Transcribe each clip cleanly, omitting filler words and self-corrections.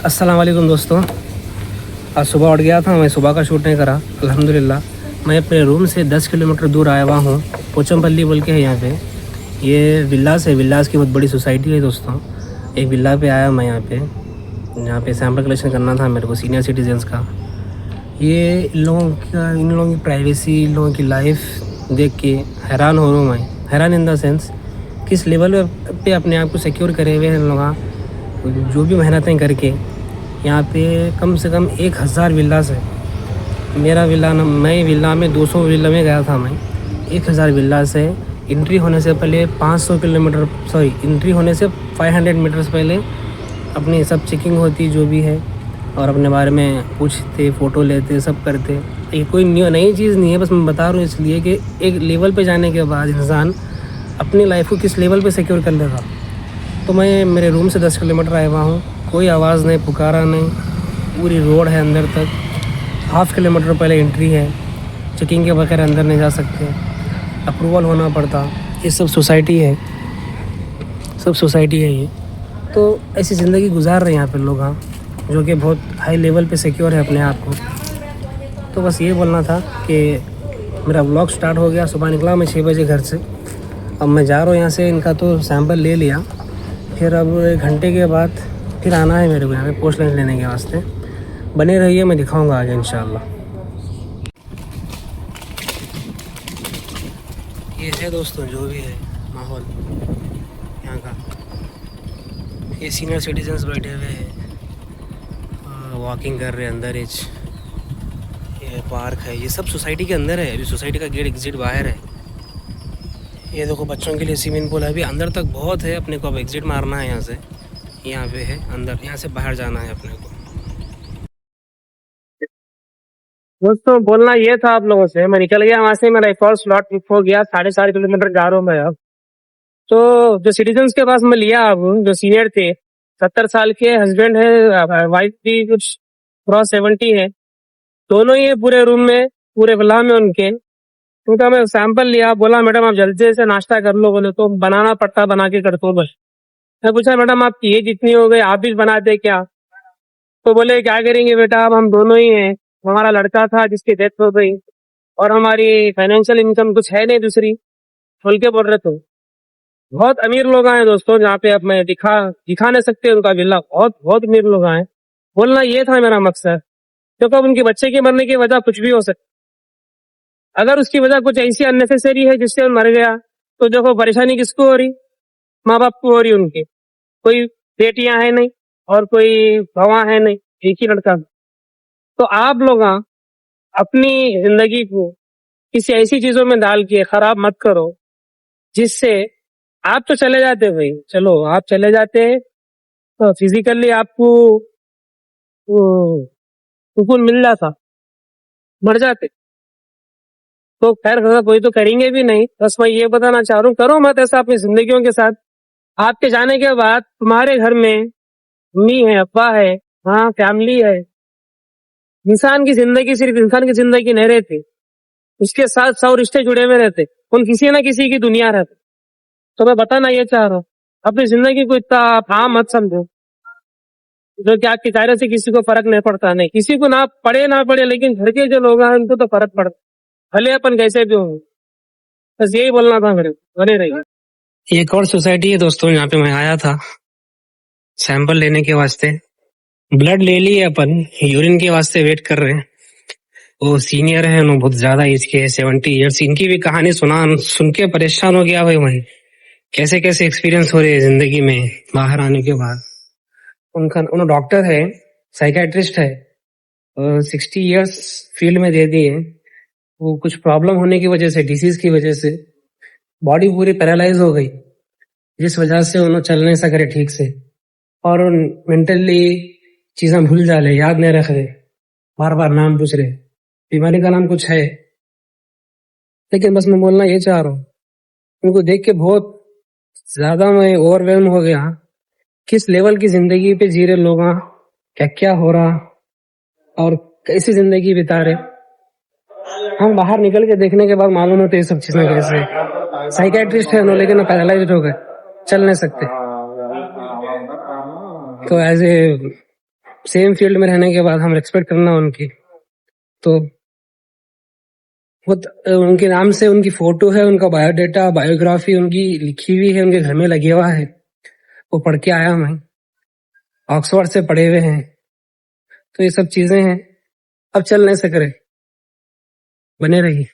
अस्सलाम वालेकुम दोस्तों। आज सुबह उठ गया था, मैं सुबह का शूट नहीं करा अल्हम्दुलिल्लाह। मैं अपने रूम से 10 किलोमीटर दूर आया हुआ हूँ। पोचमपल्ली बोल के है यहाँ पे। ये विल्लास है, विल्लास की बहुत बड़ी सोसाइटी है दोस्तों। एक विल्ला पे आया मैं यहाँ पे, जहाँ पे सैम्पल कलेक्शन करना था मेरे को सीनियर सिटीजन्स का। ये इन लोगों की प्राइवेसी, इन लोगों की लाइफ देख के हैरान हो रहा हूँ मैं। हैरान इन द सेंस किस लेवल पे अपने आप को सिक्योर करे हुए हैं इन लोग, जो भी मेहनतें करके। यहाँ पे कम से कम 1000 विल्लास है। मेरा विला न मैं विला में 200 विला में गया था मैं। 1000 विल्लास है। एंट्री होने से पहले 500 किलोमीटर एंट्री होने से 500 मीटर्स पहले अपनी सब चेकिंग होती जो भी है, और अपने बारे में पूछते, फ़ोटो लेते, सब करते। ये कोई नई चीज़ नहीं है, बस मैं बता रहा हूँ इसलिए कि एक लेवल पे जाने के बाद इंसान अपनी लाइफ को किस लेवल पे सिक्योर कर लेगा। तो मैं मेरे रूम से 10 किलोमीटर आया हुआ हूँ, कोई आवाज़ नहीं, पुकारा नहीं, पूरी रोड है अंदर तक। हाफ़ किलोमीटर पहले एंट्री है, चेकिंग के बगैर अंदर नहीं जा सकते, अप्रूवल होना पड़ता। ये सब सोसाइटी है, ये। तो ऐसी ज़िंदगी गुजार रहे हैं यहाँ पे लोग, हाँ, जो कि बहुत हाई लेवल पे सिक्योर है अपने आप को। तो बस ये बोलना था कि मेरा व्लॉग स्टार्ट हो गया। सुबह निकला मैं 6 बजे घर से। अब मैं जा रहा हूँ यहाँ से। इनका तो सैंपल ले लिया, फिर अब 1 घंटे के बाद फिर आना है मेरे को यहाँ पे पोस्ट लाइन लेने के वास्ते। बने रहिए, मैं दिखाऊंगा आगे इंशाल्लाह। ये है दोस्तों जो भी है माहौल यहाँ का। ये सीनियर सिटीजन्स बैठे हुए हैं, वॉकिंग कर रहे हैं अंदर। ये पार्क है, ये सब सोसाइटी के अंदर है। अभी सोसाइटी का गेट एग्जिट बाहर है। ये देखो बच्चों के लिए स्विमिंग पूल है, अभी अंदर तक बहुत है। अपने को अब एग्जिट मारना है यहाँ से। यहाँ पे है अंदर, यहाँ से बाहर जाना है अपने को। दोस्तों बोलना ये था आप लोगों से, मैं निकल गया वहाँ से। मेरा एक और स्लॉट बुक हो गया। 4.5 किलोमीटर जा रहा हूँ मैं अब। तो जो सिटीजन्स के पास मैं लिया, अब जो सीनियर थे, 70 साल के हस्बैंड है, वाइफ भी कुछ क्रॉस 70 है, दोनों ही है पूरे रूम में, पूरे विला में उनके। उनका मैं सैंपल लिया, बोला मैडम आप जल्दी से नाश्ता कर लो। बोले तो बनाना पड़ता, बना के करता हूँ बस। मैं पूछा मैडम आपकी एज इतनी हो गई, आप भी बनाते क्या? तो बोले क्या करेंगे बेटा, अब हम दोनों ही हैं। हमारा लड़का था जिसकी डेथ हो गई, और हमारी फाइनेंशियल इनकम कुछ है नहीं दूसरी, खोल के बोल रहे। तो बहुत अमीर लोग आए दोस्तों, जहाँ पे अब मैं दिखा नहीं सकते उनका विला। बहुत बहुत अमीर लोग आए। बोलना ये था मेरा मकसद, क्योंकि अब उनके बच्चे के मरने की वजह कुछ भी हो सकती। अगर उसकी वजह कुछ ऐसी अननेसेसरी है जिससे वो मर गया, तो देखो परेशानी किसको हो रही? माँ बाप को हो रही उनकी। कोई बेटियां है नहीं और कोई भवा है नहीं, एक ही लड़का। तो आप लोग अपनी जिंदगी को किसी ऐसी चीजों में डाल के खराब मत करो जिससे आप तो चले जाते भाई, चलो आप चले जाते, तो फिजिकली आपको सुकून मिल जाता, मर जाते तो खैर कोई तो करेंगे भी नहीं। बस मैं ये बताना चाह रहा हूँ, करो मत ऐसा अपनी जिंदगियों के साथ। आपके जाने के बाद तुम्हारे घर में मम्मी है, अब्बा है, हाँ फैमिली है। इंसान की जिंदगी सिर्फ इंसान की जिंदगी नहीं रहती, उसके साथ 100 रिश्ते जुड़े हुए रहते, उन किसी ना किसी की दुनिया रहती। तो मैं बताना ये चाह रहा हूँ, अपनी जिंदगी को इतना आप मत समझो जो कि आपके चेहरे से किसी को फर्क नहीं पड़ता। नहीं, किसी को ना पड़े, लेकिन घर के जो लोग हैं उनको तो फर्क पड़ता, भले अपन कैसे भी हो। बस यही बोलना था मेरे को, बने रहिए। एक और सोसाइटी है दोस्तों, यहाँ पे मैं आया था सैंपल लेने के वास्ते। ब्लड ले लिए अपन, यूरिन के वास्ते वेट कर रहे हैं। वो सीनियर है, वो बहुत ज्यादा एज के है, 70 ईयर्स। इनकी भी कहानी सुन के परेशान हो गया भाई मैं। कैसे कैसे एक्सपीरियंस हो रहे हैं जिंदगी में बाहर आने के बाद। उन डॉक्टर है, साइकेट्रिस्ट है, 60 ईयर्स फील्ड में दे दिए। वो कुछ प्रॉब्लम होने की वजह से, डिसीज की वजह से बॉडी पूरी पैरालाइज हो गई, जिस वजह से उन्होंने चल नहीं सक रहे ठीक से, और मेंटली चीजें भूल जा रहे, याद नहीं रख रहे, बार बार नाम पूछ रहे। बीमारी का नाम कुछ है, लेकिन बस मैं बोलना ये चाह रहा हूँ, उनको देख के बहुत ज्यादा मैं ओवरवेल्म हो गया। किस लेवल की जिंदगी पे जी रहे लोग, क्या क्या हो रहा और कैसी जिंदगी बिता रहे। हम बाहर निकल के देखने के बाद मालूम होते ये सब चीजें कैसे। साइकेट्रिस्ट है उन्होंने, लेकिन पैरालाइज्ड हो गए, चल नहीं सकते। तो एज ए सेम फील्ड में रहने के बाद हम रिस्पेक्ट करना उनकी, तो वो उनके नाम से उनकी फोटो है, उनका बायोडाटा बायोग्राफी उनकी लिखी हुई है, उनके घर में लगे हुआ है, वो पढ़ के आया मैं, ऑक्सफोर्ड से पढ़े हुए हैं। तो ये सब चीजें हैं, अब चल नहीं सक रहे, बने रहिए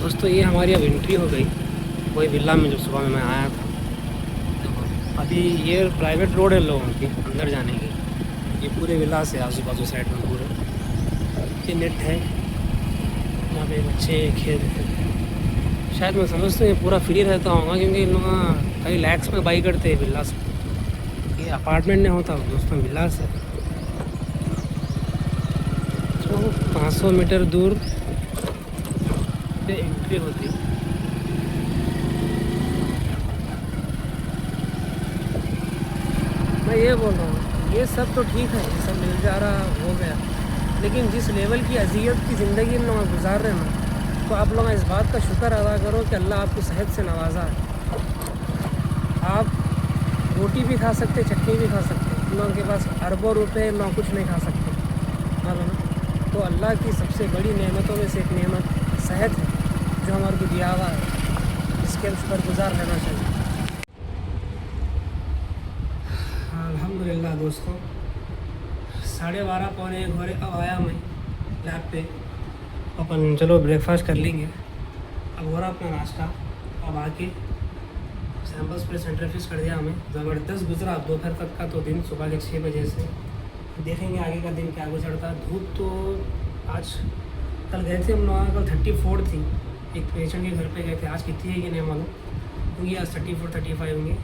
दोस्तों। ये हमारी अब एंट्री हो गई वही विला में जो सुबह में मैं आया था। देखो अभी ये प्राइवेट रोड है लोगों की अंदर जाने की, ये पूरे विला से आजू बाजू साइड में पूरे ये नेट है, यहाँ पे बच्चे खेल रहे हैं। शायद मैं समझता हूँ ये पूरा फ्री रहता होगा, क्योंकि इन लोग कई लैक्स में बाई करते हैं विला से। ये अपार्टमेंट नहीं होता दोस्तों, विला से। तो 500 मीटर दूर पे एंट्री होती। मैं ये बोल रहा हूँ, ये सब तो ठीक है, ये सब मिल जा रहा हो गया, लेकिन जिस लेवल की अजियत की ज़िंदगी इन लोग गुजार रहे हैं ना, तो आप लोग इस बात का शुक्र अदा करो कि अल्लाह आपको सेहत से नवाजा है। आप रोटी भी खा सकते, चटनी भी खा सकते, इन लोगों के पास अरबों रुपए, लोग कुछ नहीं खा सकते, मालूम ना। तो अल्लाह की सबसे बड़ी नेमतों में से एक नेमत सेहत है, जो हमारे को दिया हुआ है, इसके शुक्रगुजार रहना चाहिए। अल्हम्दुलिल्लाह दोस्तों, 12:30 पौने 1 हो रहे, अब आया मैं लैब पे। अपन चलो ब्रेकफास्ट कर लेंगे। अब हो रहा अपना नाश्ता। अब आके सैम्पल्स पे सेंट्रीफ्यूज कर दिया हमें, ज़बरदस्त गुजरा दोपहर तक का तो दिन, सुबह के 6 बजे से। देखेंगे आगे का दिन क्या गुजरता। धूप तो आज, कल गए थे हम लोग, कल 34 थी, एक पेशेंट के घर पे गए थे, आज कितनी है कि नहीं मालूम, होंगी आज 34 35 होंगे।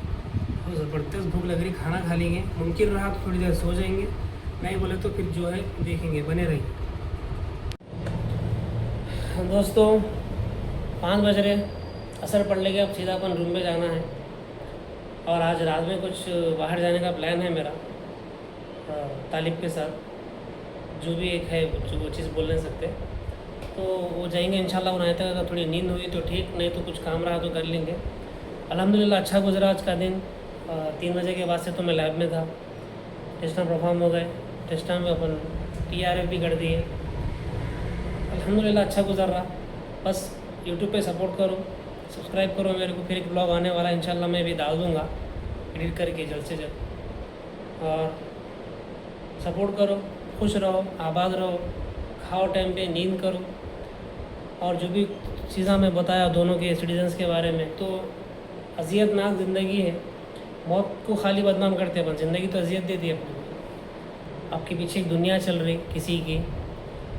तो ज़बरदस्त भूख लग रही, खाना खा लेंगे, मुमकिन रहा तो थोड़ी देर सो जाएंगे, नहीं बोले तो फिर जो है देखेंगे, बने रहिए दोस्तों। 5 बज रहे, असर पड़ लेगा, अब सीधा अपन रूम में जाना है। और आज रात में कुछ बाहर जाने का प्लान है मेरा, तालिब के साथ, जो भी एक है जो वो चीज़ बोल नहीं सकते, तो वो जाएंगे इंशाल्लाह। उन्हें तक अगर थोड़ी नींद हुई तो ठीक, नहीं तो कुछ काम रहा तो कर लेंगे। अल्हम्दुलिल्लाह अच्छा गुजरा आज का दिन। 3 बजे के बाद से तो मैं लैब में था, टेस्टा परफॉर्म हो गए, टेस्टा में अपन TRF भी कर दिए। अल्हम्दुलिल्लाह अच्छा गुजर रहा। बस यूट्यूब पे सपोर्ट करो, सब्सक्राइब करो मेरे को। फिर एक ब्लॉग आने वाला इंशाल्लाह, मैं भी डाल दूँगा एडिट करके जल्द से जल्द। और सपोर्ट करो, खुश रहो, आबाद रहो, खाओ टाइम पे, नींद करो। और जो भी चीज़ें मैं बताया दोनों के सिटीजन्स के बारे में, तो अजियतनाक ज़िंदगी है। मौत को खाली बदनाम करते हैं, ज़िंदगी तो अजियत देती है अपनी। आपके पीछे एक दुनिया चल रही किसी की,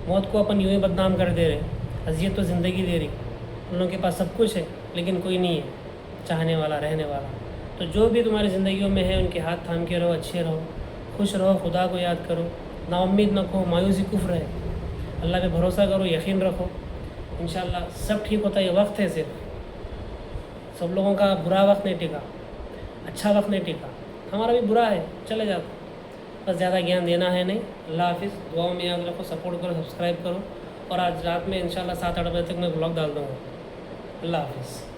मौत को अपन यूँ ही बदनाम कर दे रहे, अजियत तो ज़िंदगी दे रही। उन लोगों के पास सब कुछ है, लेकिन कोई नहीं है चाहने वाला, रहने वाला। तो जो भी तुम्हारी ज़िंदगियों में है, उनके हाथ थाम के रहो, अच्छे रहो, खुश रहो, खुदा को याद करो, नाउम्मीद न कहो, मायूसी कुफ्र है। अल्लाह पे भरोसा करो, यकीन रखो, इंशाल्लाह सब ठीक होता है। ये वक्त है, सिर्फ सब लोगों का बुरा वक्त नहीं टिका, अच्छा वक्त नहीं टिका, हमारा भी बुरा है, चले जाते। बस ज़्यादा ज्ञान देना है नहीं। अल्लाह हाफिज़, दुआओं में याद रखो, सपोर्ट करो, सब्सक्राइब करो। और आज रात में इंशाल्लाह 7-8 बजे तक मैं ब्लॉग डाल दूँगा। अल्लाह हाफिज़।